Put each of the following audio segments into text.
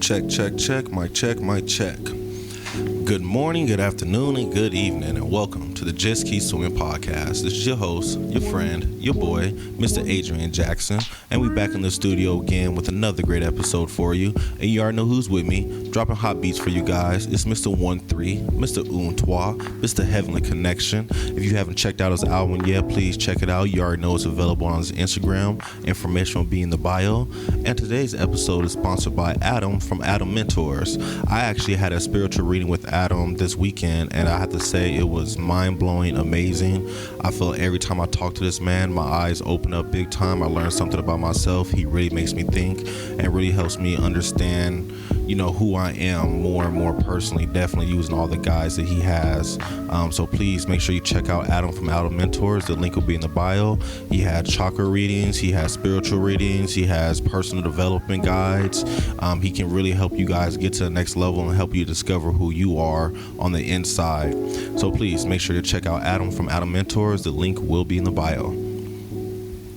Check, check, check, mic check. Good morning, good afternoon, and good evening, and welcome to the Just Keep Swimming podcast. This is your host, your friend, your boy, Mr. Adrian Jackson, and we back in the studio again with another great episode for you. And you already know who's with me, dropping hot beats for you guys. It's Mr. 1-3, Mr. Untois, Mr. Heavenly Connection. If you haven't checked out his album yet, please check it out. You already know it's available on his Instagram. Information will be in the bio. And today's episode is sponsored by Adam from Adam Mentors. I actually had a spiritual reading with Adam this weekend, and I have to say it was mind-blowing, amazing. I feel every time I talk to this man, my eyes open up big time. I learn something about myself. He really makes me think and really helps me understand, who I am more and more personally, definitely using all the guides that he has. So please make sure you check out Adam from Adam Mentors. The link will be in the bio. He had chakra readings, he has spiritual readings, he has personal development guides. He can really help you guys get to the next level and help you discover who you are on the inside. So please make sure to check out Adam from Adam Mentors. The link will be in the bio.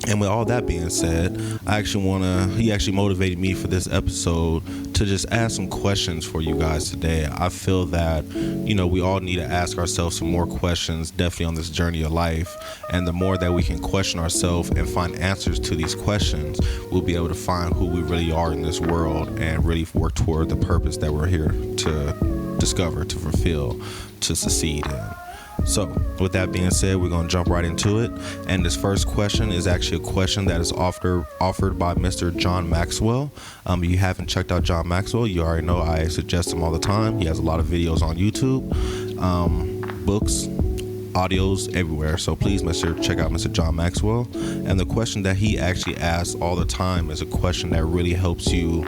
And with all that being said, he actually motivated me for this episode to just ask some questions for you guys today. I feel that, we all need to ask ourselves some more questions, definitely on this journey of life. And the more that we can question ourselves and find answers to these questions, we'll be able to find who we really are in this world and really work toward the purpose that we're here to discover, to fulfill, to succeed in. So, with that being said, we're going to jump right into it. And this first question is actually a question that is offered by Mr. John Maxwell. If you haven't checked out John Maxwell, you already know I suggest him all the time. He has a lot of videos on YouTube, books, audios, everywhere. So please make sure to check out Mr. John Maxwell. And the question that he actually asks all the time is a question that really helps you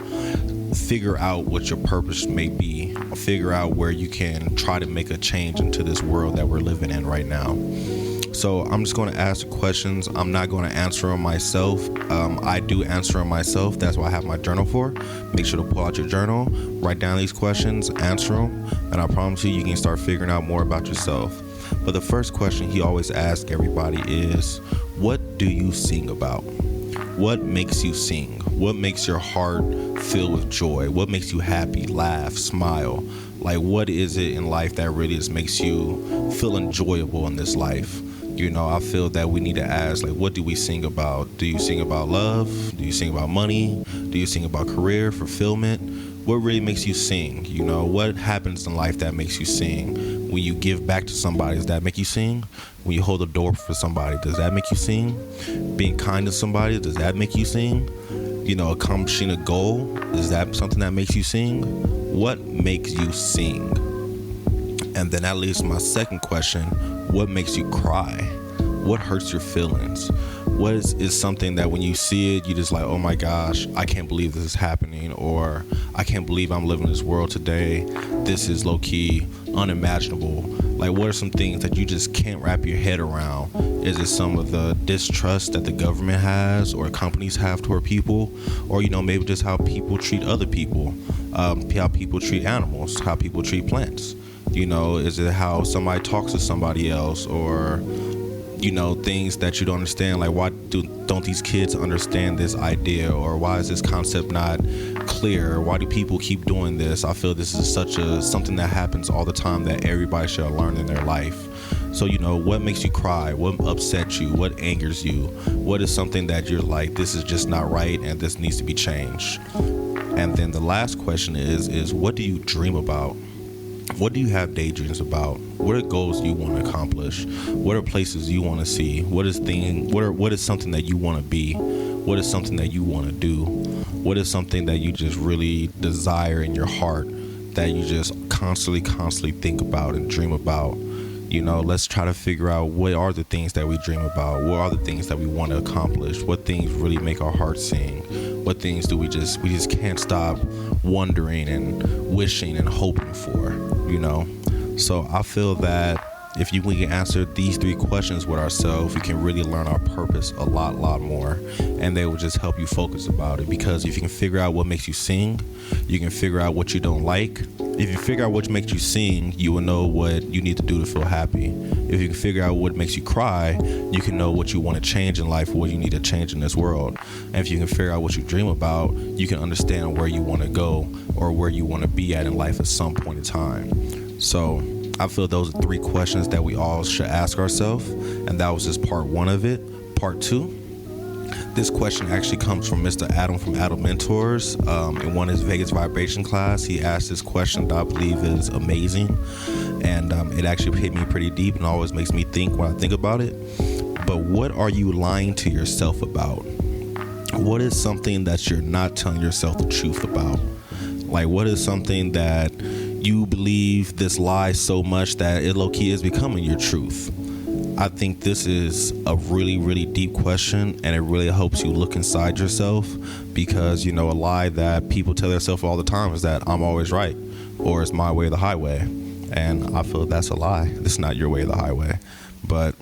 figure out what your purpose may be, figure out where you can try to make a change into this world that we're living in right now. So I'm just going to ask the questions. I'm not going to answer them myself. I do answer them myself. That's what I have my journal for. Make sure to pull out your journal, write down these questions, answer them, and I promise you can start figuring out more about yourself. But the first question he always asks everybody is, what do you sing about? What makes you sing? What makes your heart fill with joy? What makes you happy, laugh, smile? Like, what is it in life that really just makes you feel enjoyable in this life? I feel that we need to ask, what do we sing about? Do you sing about love? Do you sing about money? Do you sing about career, fulfillment? What really makes you sing? What happens in life that makes you sing? When you give back to somebody, does that make you sing? When you hold a door for somebody, does that make you sing? Being kind to somebody, does that make you sing? Accomplishing a goal, is that something that makes you sing? What makes you sing? And then that leads to my second question. What makes you cry? What hurts your feelings? What is something that when you see it, you just like, oh my gosh, I can't believe this is happening, or I can't believe I'm living in this world today. This is low-key unimaginable. What are some things that you just can't wrap your head around? Is it some of the distrust that the government has or companies have toward people? Or, maybe just how people treat other people, how people treat animals, how people treat plants? Is it how somebody talks to somebody else, or things that you don't understand, like why don't these kids understand this idea, or why is this concept not clear? Why do people keep doing this? I feel this is something that happens all the time that everybody should learn in their life. So what makes you cry? What upsets you? What angers you? What is something that you're like, this is just not right and this needs to be changed? And then the last question is what do you dream about? What do you have daydreams about? What are goals you want to accomplish? What are places you want to see? What is something that you want to be? What is something that you want to do? What is something that you just really desire in your heart that you just constantly think about and dream about? Let's try to figure out what are the things that we dream about. What are the things that we want to accomplish? What things really make our hearts sing? What things do we just can't stop wondering and wishing and hoping for, So I feel that if we can answer these three questions with ourselves, we can really learn our purpose a lot more, and they will just help you focus about it. Because if you can figure out what makes you sing, you can figure out what you don't like, If you figure out what makes you sing, you will know what you need to do to feel happy. If you can figure out what makes you cry, you can know what you want to change in life, what you need to change in this world. And if you can figure out what you dream about, you can understand where you want to go or where you want to be at in life at some point in time. So I feel those are 3 questions that we all should ask ourselves, and that was just part 1 of it. Part 2, this question actually comes from Mr. Adam from Adam Mentors. In one of his Vegas vibration class, he asked this question that I believe is amazing, and it actually hit me pretty deep and always makes me think when I think about it. But what are you lying to yourself about? What is something that you're not telling yourself the truth about? Like, what is something that you believe this lie so much that it low-key is becoming your truth? I think this is a really, really deep question, and it really helps you look inside yourself, because, a lie that people tell themselves all the time is that I'm always right, or it's my way or the highway. And I feel that's a lie. It's not your way or the highway. But,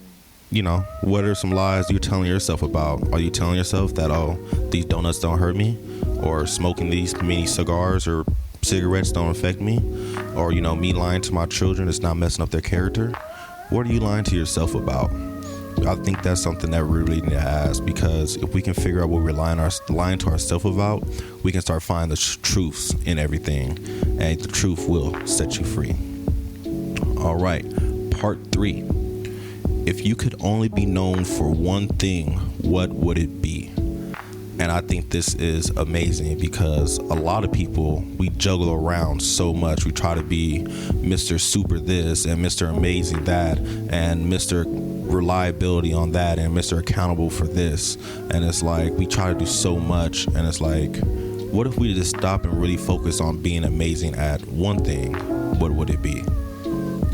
what are some lies you're telling yourself about? Are you telling yourself that, oh, these donuts don't hurt me, or smoking these mini cigars or cigarettes don't affect me, or, me lying to my children is not messing up their character? What are you lying to yourself about? I think that's something that we really need to ask, because if we can figure out what we're lying to ourselves about, we can start finding the truths in everything, and the truth will set you free. All right, part 3. If you could only be known for one thing, what would it be? And I think this is amazing, because a lot of people, we juggle around so much. We try to be Mr. Super this and Mr. Amazing that and Mr. Reliability on that and Mr. Accountable for this. And it's like we try to do so much, and it's like, what if we just stop and really focus on being amazing at one thing? What would it be?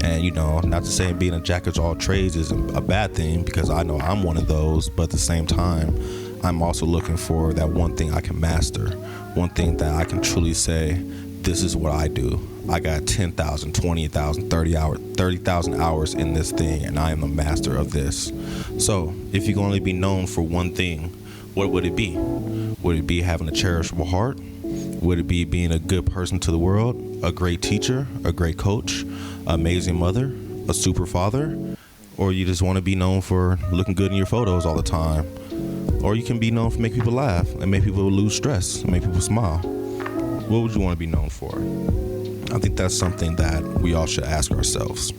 And, not to say being a jack of all trades is a bad thing, because I know I'm one of those, but at the same time, I'm also looking for that one thing I can master, one thing that I can truly say, this is what I do. I got 10,000, 20,000, 30,000 hours in this thing, and I am the master of this. So if you can only be known for one thing, what would it be? Would it be having a cherishable heart? Would it be being a good person to the world, a great teacher, a great coach, amazing mother, a super father? Or you just want to be known for looking good in your photos all the time? Or you can be known for make people laugh and make people lose stress and make people smile. What would you want to be known for? I think that's something that we all should ask ourselves.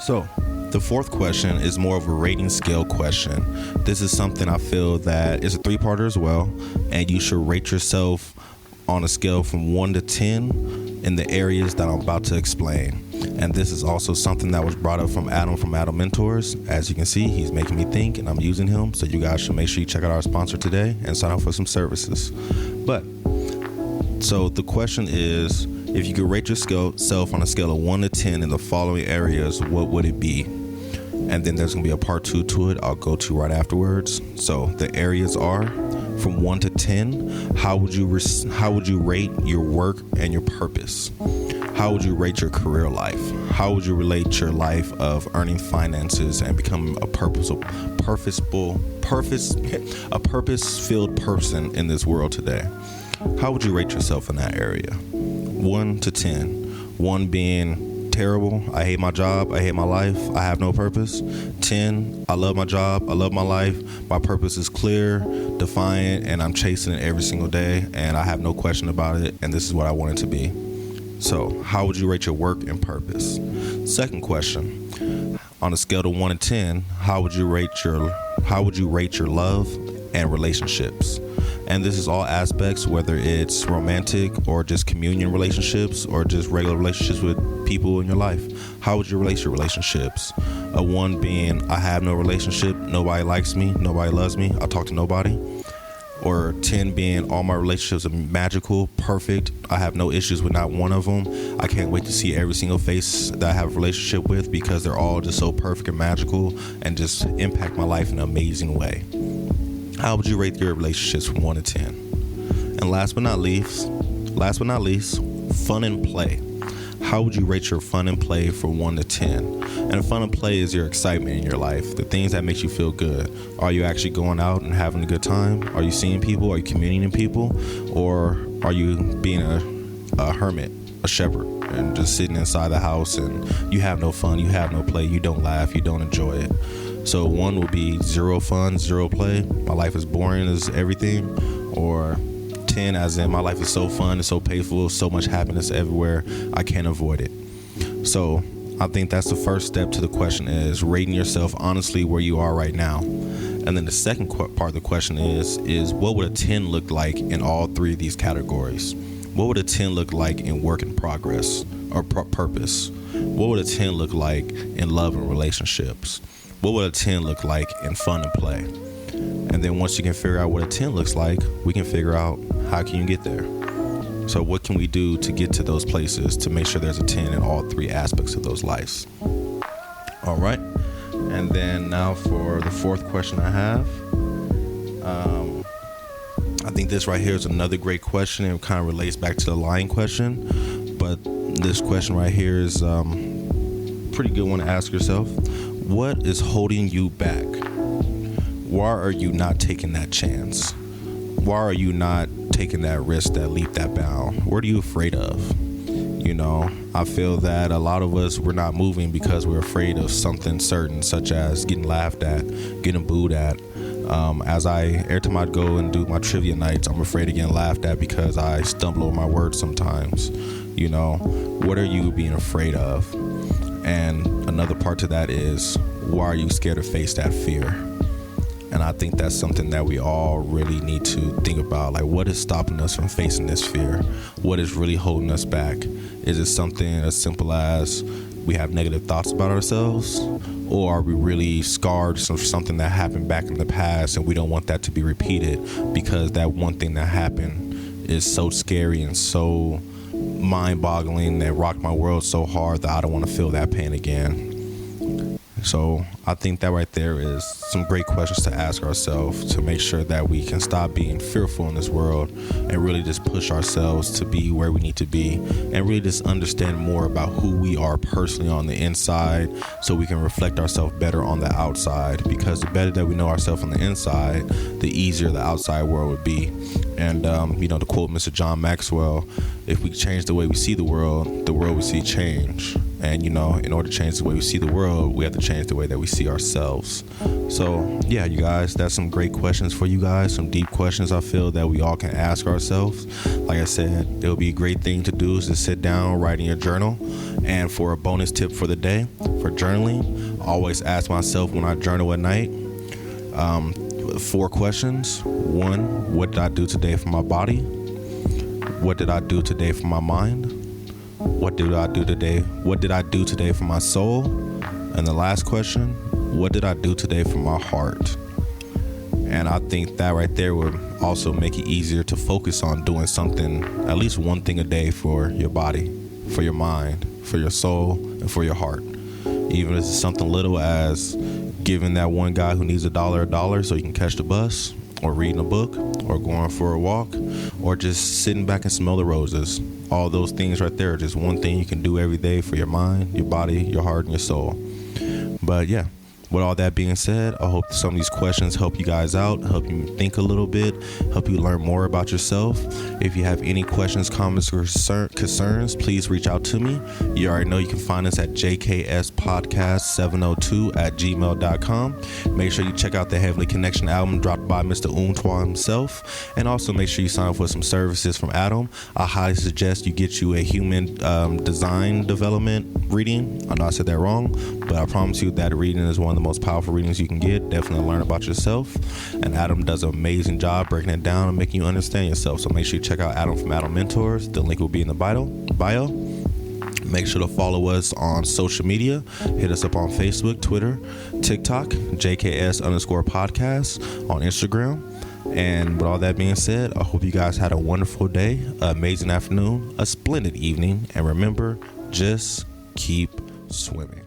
So, the 4th question is more of a rating scale question. This is something I feel that is a 3-parter as well, and you should rate yourself on a scale from 1 to 10 in the areas that I'm about to explain. And this is also something that was brought up from Adam Mentors. As you can see, he's making me think, and I'm using him. So you guys should make sure you check out our sponsor today and sign up for some services. So the question is, if you could rate yourself on a scale of 1 to 10 in the following areas, what would it be? And then there's going to be a part 2 to it I'll go to right afterwards. So the areas are from 1 to 10. How would you rate your work and your purpose? How would you rate your career life? How would you relate your life of earning finances and becoming a purpose-filled person in this world today? How would you rate yourself in that area? 1 to 10. 1 being terrible, I hate my job, I hate my life, I have no purpose. 10, I love my job, I love my life, my purpose is clear, defiant, and I'm chasing it every single day, and I have no question about it, and this is what I want it to be. So, how would you rate your work and purpose? Second question, on a scale of 1 to 10, how would you rate your love and relationships? And this is all aspects, whether it's romantic or just communion relationships or just regular relationships with people in your life. How would you relate your relationships? A 1 being, I have no relationship, nobody likes me, nobody loves me, I talk to nobody. Or 10 being, all my relationships are magical, perfect, I have no issues with not one of them. I can't wait to see every single face that I have a relationship with, because they're all just so perfect and magical and just impact my life in an amazing way. How would you rate your relationships from 1 to 10? And last but not least, fun and play. How would you rate your fun and play from 1 to 10? And fun and play is your excitement in your life, the things that makes you feel good. Are you actually going out and having a good time? Are you seeing people? Are you communing with people? Or are you being a hermit a shepherd and just sitting inside the house, and you have no fun, you have no play, you don't laugh, you don't enjoy it. So 1 will be 0 fun, 0 play, my life is boring as everything, or 10 as in my life is so fun, it's so painful, so much happiness everywhere, I can't avoid it. So I think that's the first step to the question, is rating yourself honestly where you are right now. And then the second part of the question is what would a 10 look like in all 3 of these categories? What would a 10 look like in work in progress or purpose? What would a 10 look like in love and relationships? What would a 10 look like in fun and play? And then once you can figure out what a 10 looks like, we can figure out how can you get there. So what can we do to get to those places to make sure there's a 10 in all 3 aspects of those lives? All right. And then now for the 4th question I have. I think this right here is another great question, and it kind of relates back to the lying question. But this question right here is a pretty good one to ask yourself. What is holding you back? Why are you not taking that chance? Why are you not taking that risk, that leap, that bound? What are you afraid of? You know, I feel that a lot of us, we're not moving because we're afraid of something certain, such as getting laughed at, getting booed at. Every time I go and do my trivia nights, I'm afraid of getting laughed at because I stumble over my words sometimes. You know, what are you being afraid of? And another part to that is, why are you scared to face that fear? And I think that's something that we all really need to think about. Like, what is stopping us from facing this fear? What is really holding us back? Is it something as simple as we have negative thoughts about ourselves? Or are we really scarred from something that happened back in the past and we don't want that to be repeated because that one thing that happened is so scary and so mind-boggling that rocked my world so hard that I don't want to feel that pain again? So I think that right there is some great questions to ask ourselves to make sure that we can stop being fearful in this world and really just push ourselves to be where we need to be and really just understand more about who we are personally on the inside so we can reflect ourselves better on the outside, because the better that we know ourselves on the inside, the easier the outside world would be. And, to quote Mr. John Maxwell, if we change the way we see the world we see change. And, in order to change the way we see the world, we have to change the way that we see ourselves. So, yeah, you guys, that's some great questions for you guys, some deep questions I feel that we all can ask ourselves. Like I said, it would be a great thing to do is to sit down, write in your journal. And for a bonus tip for the day, for journaling, I always ask myself when I journal at night, 4 questions. 1, what did I do today for my body? What did I do today for my mind? What did I do today? What did I do today for my soul? And the last question, what did I do today for my heart? And I think that right there would also make it easier to focus on doing something, at least one thing a day for your body, for your mind, for your soul, and for your heart. Even if it's something little as giving that one guy who needs $1 so he can catch the bus, or reading a book, or going for a walk, or just sitting back and smell the roses. All those things right there are just one thing you can do every day for your mind, your body, your heart, and your soul. But yeah, with all that being said, I hope some of these questions help you guys out, help you think a little bit, help you learn more about yourself. If you have any questions, comments, or concerns, please reach out to me. You already know you can find us at jkspodcast702@gmail.com. Make sure you check out the Heavenly Connection album dropped by Mr. Umtwa himself. And also make sure you sign up for some services from Adam. I highly suggest you get you a human design development reading. I know I said that wrong, but I promise you that reading is one of the most powerful readings you can get. Definitely learn about yourself. And Adam does an amazing job breaking it down and making you understand yourself. So make sure you check out Adam from Adam Mentors. The link will be in the bio. Make sure to follow us on social media. Hit us up on Facebook, Twitter, TikTok, JKS_podcast on Instagram. And with all that being said, I hope you guys had a wonderful day, an amazing afternoon, a splendid evening. And remember, just keep swimming.